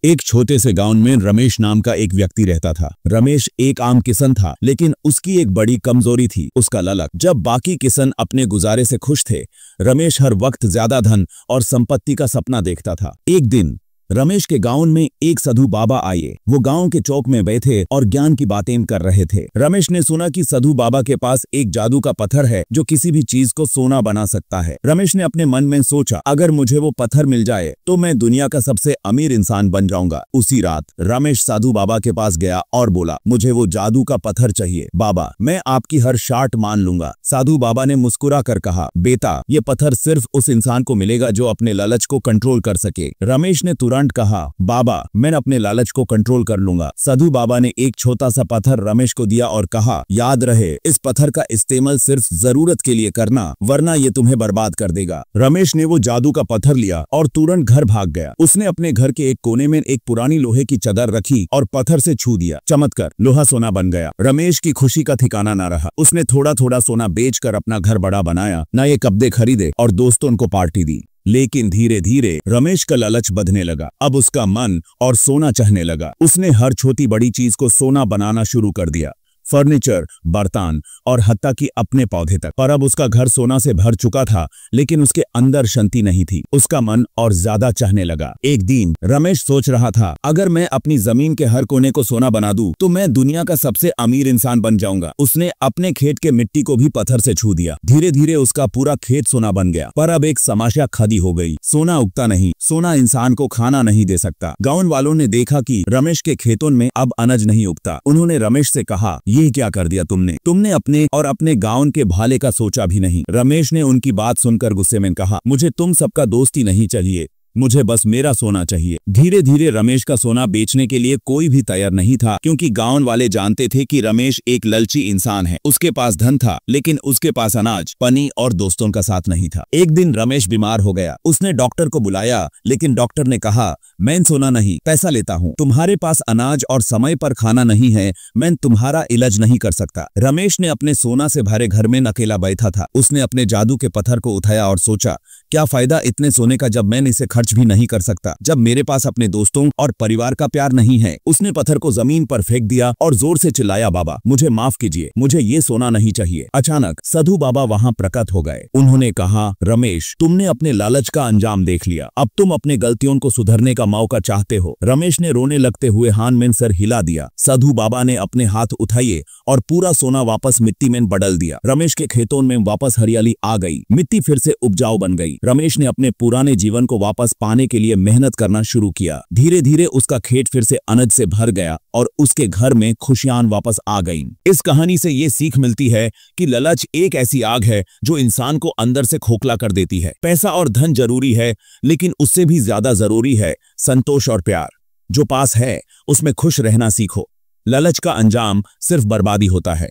एक छोटे से गांव में रमेश नाम का एक व्यक्ति रहता था। रमेश एक आम किसान था, लेकिन उसकी एक बड़ी कमजोरी थी, उसका ललक। जब बाकी किसान अपने गुजारे से खुश थे, रमेश हर वक्त ज्यादा धन और संपत्ति का सपना देखता था। एक दिन रमेश के गांव में एक साधु बाबा आए। वो गांव के चौक में बैठे और ज्ञान की बातें कर रहे थे। रमेश ने सुना कि साधु बाबा के पास एक जादू का पत्थर है जो किसी भी चीज को सोना बना सकता है। रमेश ने अपने मन में सोचा, अगर मुझे वो पत्थर मिल जाए तो मैं दुनिया का सबसे अमीर इंसान बन जाऊंगा। उसी रात रमेश साधु बाबा के पास गया और बोला, मुझे वो जादू का पत्थर चाहिए। बाबा, मैं आपकी हर शर्त मान लूंगा। साधु बाबा ने मुस्कुरा कर कहा, बेटा, ये पत्थर सिर्फ उस इंसान को मिलेगा जो अपने लालच को कंट्रोल कर सके। रमेश ने तुरंत कहा, बाबा, मैं अपने लालच को कंट्रोल कर लूंगा। साधु बाबा ने एक छोटा सा पत्थर रमेश को दिया और कहा, याद रहे, इस पत्थर का इस्तेमाल सिर्फ जरूरत के लिए करना, वरना ये तुम्हें बर्बाद कर देगा। रमेश ने वो जादू का पत्थर लिया और तुरंत घर भाग गया। उसने अपने घर के एक कोने में एक पुरानी लोहे की चादर रखी और पत्थर से छू दिया। चमत्कार, लोहा सोना बन गया। रमेश की खुशी का ठिकाना न रहा। उसने थोड़ा थोड़ा सोना बेचकर अपना घर बड़ा बनाया, नए कपड़े खरीदे और दोस्तों को पार्टी दी। लेकिन धीरे धीरे रमेश का लालच बढ़ने लगा। अब उसका मन और सोना चाहने लगा। उसने हर छोटी बड़ी चीज को सोना बनाना शुरू कर दिया, फर्नीचर, बर्तन और हत्ता कि अपने पौधे तक। पर अब उसका घर सोना से भर चुका था, लेकिन उसके अंदर शांति नहीं थी। उसका मन और ज्यादा चाहने लगा। एक दिन रमेश सोच रहा था, अगर मैं अपनी जमीन के हर कोने को सोना बना दूं, तो मैं दुनिया का सबसे अमीर इंसान बन जाऊंगा। उसने अपने खेत के मिट्टी को भी पत्थर से छू दिया। धीरे धीरे उसका पूरा खेत सोना बन गया। पर अब एक समस्या खड़ी हो गई। सोना उगता नहीं। सोना इंसान को खाना नहीं दे सकता। गांव वालों ने देखा कि रमेश के खेतों में अब अनाज नहीं उगता। उन्होंने रमेश से कहा, ये क्या कर दिया तुमने अपने और अपने गांव के भले का सोचा भी नहीं। रमेश ने उनकी बात सुनकर गुस्से में कहा, मुझे तुम सबका दोस्ती नहीं चाहिए, मुझे बस मेरा सोना चाहिए। धीरे धीरे रमेश का सोना बेचने के लिए कोई भी तैयार नहीं था, क्योंकि गांव वाले जानते थे कि रमेश एक लालची इंसान है। उसके पास धन था, लेकिन उसके पास अनाज, पानी और दोस्तों का साथ नहीं था। एक दिन रमेश बीमार हो गया। उसने डॉक्टर को बुलाया, लेकिन डॉक्टर ने कहा, मैं सोना नहीं, पैसा लेता हूँ। तुम्हारे पास अनाज और समय पर खाना नहीं है, मैं तुम्हारा इलाज नहीं कर सकता। रमेश ने अपने सोना से भरे घर में अकेला बैठा था। उसने अपने जादू के पत्थर को उठाया और सोचा, क्या फायदा इतने सोने का जब मैं इसे खर्च भी नहीं कर सकता, जब मेरे पास अपने दोस्तों और परिवार का प्यार नहीं है। उसने पत्थर को जमीन पर फेंक दिया और जोर से चिल्लाया, बाबा, मुझे माफ कीजिए, मुझे ये सोना नहीं चाहिए। अचानक साधु बाबा वहां प्रकट हो गए। उन्होंने कहा, रमेश, तुमने अपने लालच का अंजाम देख लिया। अब तुम अपने गलतियों को सुधरने का मौका चाहते हो। रमेश ने रोने लगते हुए हाथ में सर हिला दिया। साधु बाबा ने अपने हाथ उठाए और पूरा सोना वापस मिट्टी में बदल दिया। रमेश के खेतों में वापस हरियाली आ गई। मिट्टी फिर से उपजाऊ बन गई। रमेश ने अपने पुराने जीवन को वापस पाने के लिए मेहनत करना शुरू किया। धीरे धीरे उसका खेत फिर से अनाज से भर गया और उसके घर में खुशियां वापस आ गईं। इस कहानी से ये सीख मिलती है कि लालच एक ऐसी आग है जो इंसान को अंदर से खोखला कर देती है। पैसा और धन जरूरी है, लेकिन उससे भी ज्यादा जरूरी है संतोष और प्यार। जो पास है उसमें खुश रहना सीखो। लालच का अंजाम सिर्फ बर्बादी होता है।